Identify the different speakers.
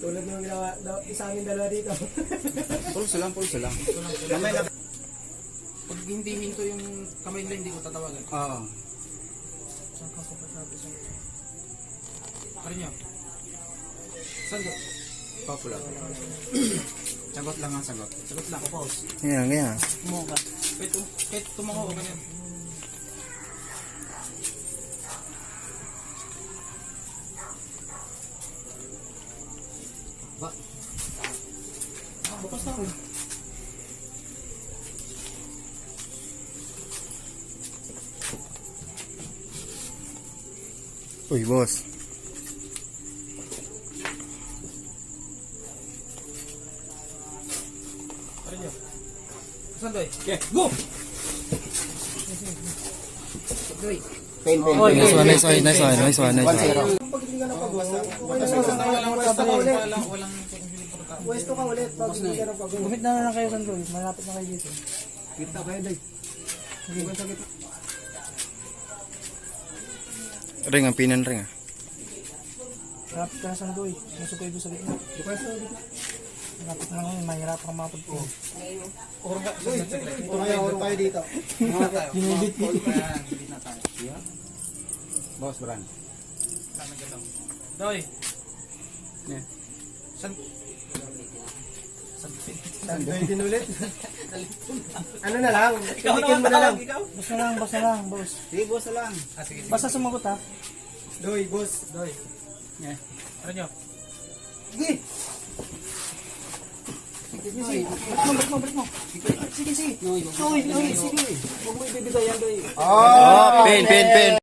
Speaker 1: Tulad ng ginawa sa amin dalawa dito.
Speaker 2: Pulso lang.
Speaker 3: Kamay lang. Pag hindi hinto yung kamay nila, hindi ko tatawagan.
Speaker 2: Oo.
Speaker 3: Saan ka ko pasabi sa Pari niyo. Saan ka?
Speaker 2: Popular. Sagot lang ang sagot.
Speaker 3: Sagot lang. Pause.
Speaker 4: Ganyan.
Speaker 3: Tumungo ka. Kahit tumungo ka ganyan. Ba? Bukas na ako.
Speaker 4: Uy, boss.
Speaker 3: Pari niyo. Saan doy? Okay, go! Doy.
Speaker 4: Nice one.
Speaker 1: Pag hindi ka napag-uwas, okay na lang. Pwesto ka ulit.
Speaker 3: Walang
Speaker 1: Pwesto ka ulit pag hindi ka napag-uwas.
Speaker 5: Gumit na lang kayo San Luis, malapit na kayo dito.
Speaker 1: Kita kayo, Day. Hindi ko sakit.
Speaker 4: Ring, ang pinan ring ah.
Speaker 5: Malapit ka na San Luis, nasa kayo sa gitna. Malapit na ngayon, mahirap kang mapag ko.
Speaker 1: Ito kaya orong kayo dito.
Speaker 5: Ginigit mo.
Speaker 3: Hindi na tayo.
Speaker 2: Boss Bran.
Speaker 3: Doy.
Speaker 2: Yeah.
Speaker 3: San?
Speaker 1: Sandoy din ulit. Ano na lang, pilikin mo na lang.
Speaker 5: Basta lang, boss.
Speaker 2: Sige, boss lang.
Speaker 3: Sige.
Speaker 5: Basta sumagot ha.
Speaker 1: Doy, boss.
Speaker 3: Doy.
Speaker 2: Yeah.
Speaker 3: Ano nyo?
Speaker 1: Sige.
Speaker 5: Balik mo. Sige. Uy, sige. Huwag mo ibibigay yan, Doy.
Speaker 4: Oh, pin.